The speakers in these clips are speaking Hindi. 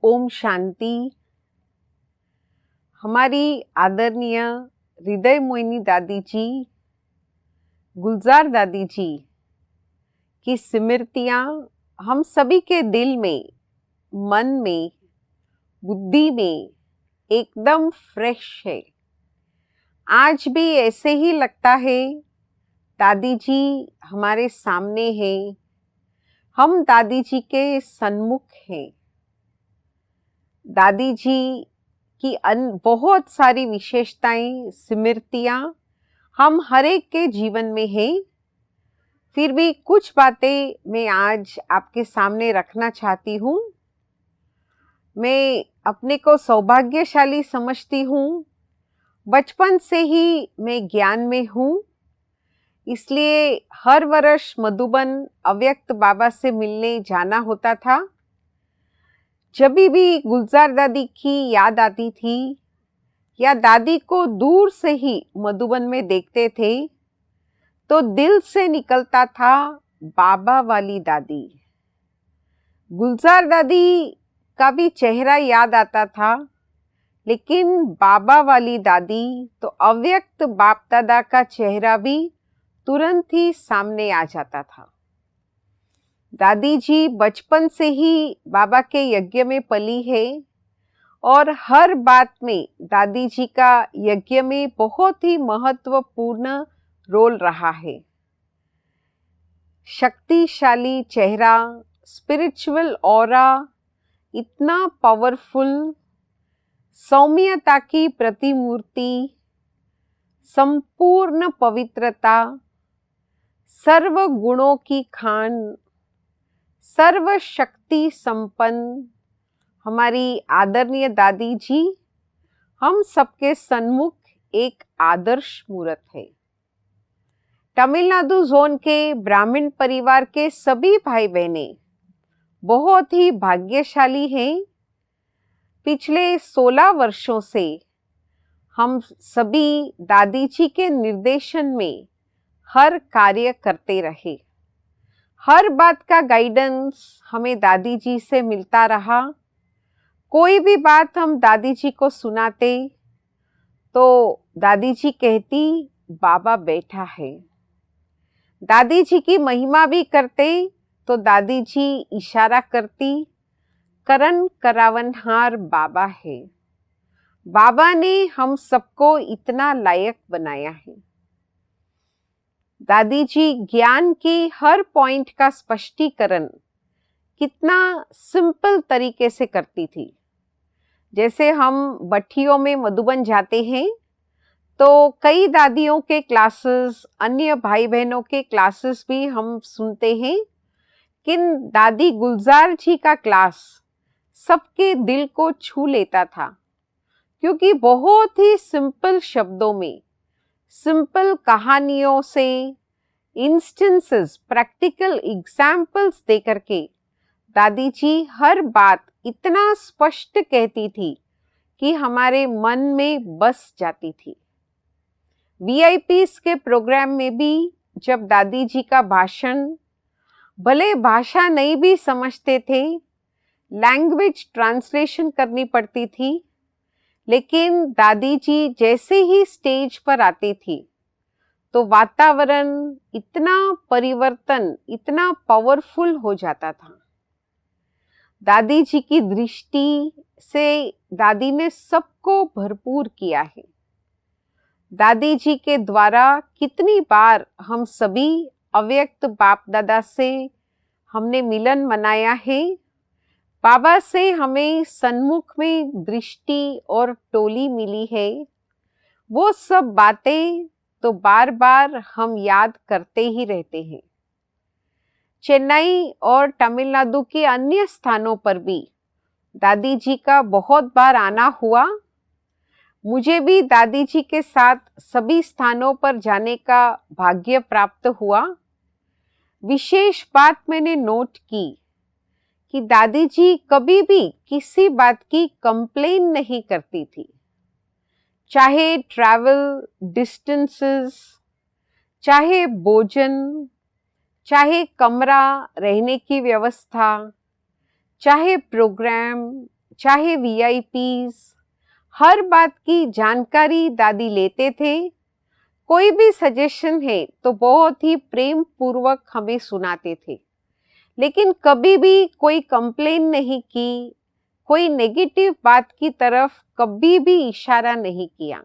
ओम शांति। हमारी आदरणीय हृदय मोहिनी दादी जी, गुलजार दादी जी की स्मृतियाँ हम सभी के दिल में, मन में, बुद्धि में एकदम फ्रेश है। आज भी ऐसे ही लगता है दादी जी हमारे सामने हैं, हम दादी जी के सन्मुख हैं। दादी जी की बहुत सारी विशेषताएं, स्मृतियां हम हर एक के जीवन में हैं। फिर भी कुछ बातें मैं आज आपके सामने रखना चाहती हूँ। मैं अपने को सौभाग्यशाली समझती हूँ। बचपन से ही मैं ज्ञान में हूँ, इसलिए हर वर्ष मधुबन अव्यक्त बाबा से मिलने जाना होता था। जब भी गुलजार दादी की याद आती थी या दादी को दूर से ही मधुबन में देखते थे तो दिल से निकलता था बाबा वाली दादी। गुलजार दादी का भी चेहरा याद आता था, लेकिन बाबा वाली दादी तो अव्यक्त बाप दादा का चेहरा भी तुरंत ही सामने आ जाता था। दादी जी बचपन से ही बाबा के यज्ञ में पली है और हर बात में दादी जी का यज्ञ में बहुत ही महत्वपूर्ण रोल रहा है। शक्तिशाली चेहरा, स्पिरिचुअल ऑरा इतना पावरफुल, सौम्यता की प्रतिमूर्ति, संपूर्ण पवित्रता, सर्व गुणों की खान, सर्व शक्ति संपन्न हमारी आदरणीय दादी जी हम सबके सन्मुख एक आदर्श मूर्त है। तमिलनाडु जोन के ब्राह्मण परिवार के सभी भाई बहनें बहुत ही भाग्यशाली हैं। पिछले 16 वर्षों से हम सभी दादी जी के निर्देशन में हर कार्य करते रहे। हर बात का गाइडेंस हमें दादी जी से मिलता रहा। कोई भी बात हम दादी जी को सुनाते तो दादी जी कहती बाबा बैठा है। दादी जी की महिमा भी करते तो दादी जी इशारा करती करन करावनहार बाबा है। बाबा ने हम सबको इतना लायक बनाया है। दादी जी ज्ञान की हर पॉइंट का स्पष्टीकरण कितना सिंपल तरीके से करती थी। जैसे हम भट्टियों में मधुबन जाते हैं तो कई दादियों के क्लासेस, अन्य भाई बहनों के क्लासेस भी हम सुनते हैं, कि दादी गुलजार जी का क्लास सबके दिल को छू लेता था, क्योंकि बहुत ही सिंपल शब्दों में, सिंपल कहानियों से, इंस्टेंसेस, प्रैक्टिकल एग्जाम्पल्स देकर के दादी जी हर बात इतना स्पष्ट कहती थी कि हमारे मन में बस जाती थी। वीआईपीस के प्रोग्राम में भी जब दादी जी का भाषण, भले भाषा नहीं भी समझते थे, लैंग्वेज ट्रांसलेशन करनी पड़ती थी, लेकिन दादी जी जैसे ही स्टेज पर आती थी तो वातावरण इतना परिवर्तन, इतना पावरफुल हो जाता था। दादी जी की दृष्टि से दादी ने सबको भरपूर किया है। दादी जी के द्वारा कितनी बार हम सभी अव्यक्त बाप दादा से हमने मिलन मनाया है। बाबा से हमें सन्मुख में दृष्टि और टोली मिली है। वो सब बातें तो बार बार हम याद करते ही रहते हैं। चेन्नई और तमिलनाडु के अन्य स्थानों पर भी दादी जी का बहुत बार आना हुआ। मुझे भी दादी जी के साथ सभी स्थानों पर जाने का भाग्य प्राप्त हुआ। विशेष बात मैंने नोट की कि दादी जी कभी भी किसी बात की कंप्लेन नहीं करती थी, चाहे ट्रैवल डिस्टेंसेस, चाहे भोजन, चाहे कमरा रहने की व्यवस्था, चाहे प्रोग्राम, चाहे वीआईपीज, हर बात की जानकारी दादी लेते थे। कोई भी सजेशन है तो बहुत ही प्रेम पूर्वक हमें सुनाते थे, लेकिन कभी भी कोई कंप्लेन नहीं की, कोई नेगेटिव बात की तरफ कभी भी इशारा नहीं किया।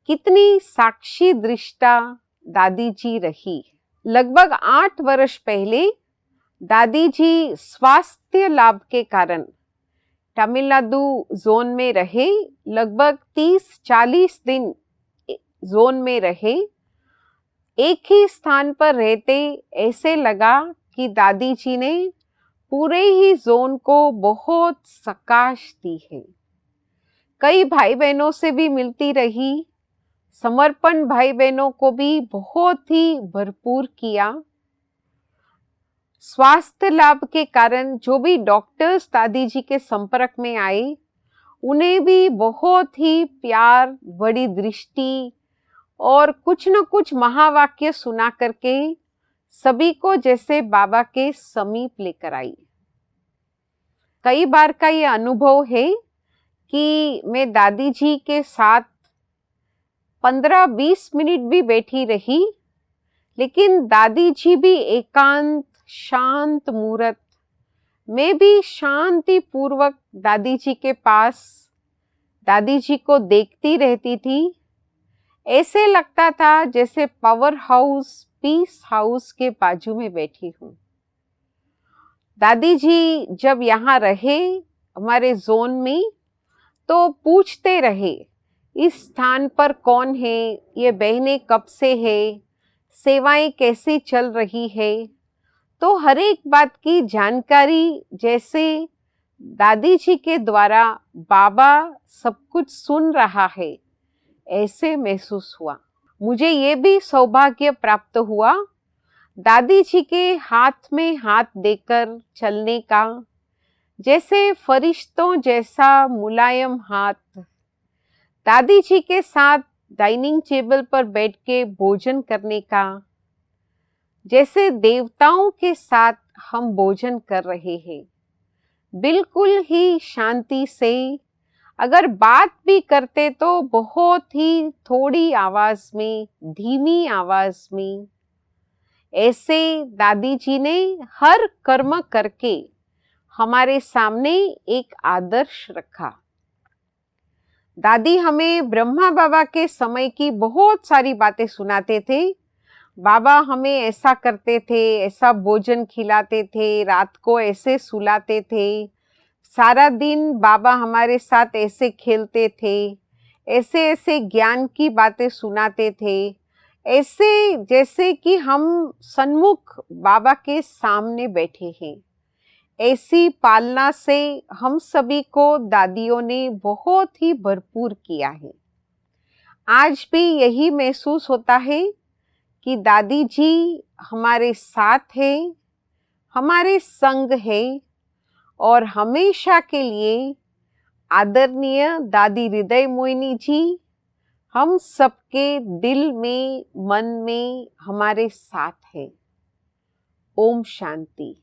कितनी साक्षी दृष्टा दादी जी रही। लगभग 8 वर्ष पहले दादी जी स्वास्थ्य लाभ के कारण तमिलनाडु जोन में रहे। लगभग 30-40 दिन जोन में रहे। एक ही स्थान पर रहते ऐसे लगा कि दादी जी ने पूरे ही जोन को बहुत सकाश दी है। कई भाई बहनों से भी मिलती रही, समर्पण भाई बहनों को भी बहुत ही भरपूर किया। स्वास्थ्य लाभ के कारण जो भी डॉक्टर्स दादी जी के संपर्क में आए, उन्हें भी बहुत ही प्यार, बड़ी दृष्टि और कुछ न कुछ महावाक्य सुना करके सभी को जैसे बाबा के समीप लेकर आई। कई बार का ये अनुभव है कि मैं दादी जी के साथ 15-20 मिनट भी बैठी रही, लेकिन दादी जी भी एकांत शांत मूरत, मैं भी शांति पूर्वक दादी जी के पास दादी जी को देखती रहती थी। ऐसे लगता था जैसे पावर हाउस, पीस हाउस के बाजू में बैठी हूँ। दादी जी जब यहाँ रहे हमारे जोन में, तो पूछते रहे इस स्थान पर कौन है, ये बहनें कब से है, सेवाएं कैसी चल रही है। तो हर एक बात की जानकारी जैसे दादी जी के द्वारा बाबा सब कुछ सुन रहा है, ऐसे महसूस हुआ। मुझे ये भी सौभाग्य प्राप्त हुआ दादी जी के हाथ में हाथ देकर चलने का, जैसे फरिश्तों जैसा मुलायम हाथ। दादी जी के साथ डाइनिंग टेबल पर बैठ के भोजन करने का, जैसे देवताओं के साथ हम भोजन कर रहे हैं, बिल्कुल ही शांति से। अगर बात भी करते तो बहुत ही थोड़ी आवाज में, धीमी आवाज में। ऐसे दादी जी ने हर कर्म करके हमारे सामने एक आदर्श रखा। दादी हमें ब्रह्मा बाबा के समय की बहुत सारी बातें सुनाते थे। बाबा हमें ऐसा करते थे, ऐसा भोजन खिलाते थे, रात को ऐसे सुलाते थे, सारा दिन बाबा हमारे साथ ऐसे खेलते थे, ऐसे ऐसे ज्ञान की बातें सुनाते थे, ऐसे जैसे कि हम सन्मुख बाबा के सामने बैठे हैं। ऐसी पालना से हम सभी को दादियों ने बहुत ही भरपूर किया है। आज भी यही महसूस होता है कि दादी जी हमारे साथ है, हमारे संग है और हमेशा के लिए आदरणीय दादी हृदय मोहिनी जी हम सबके दिल में, मन में हमारे साथ है। ओम शांति।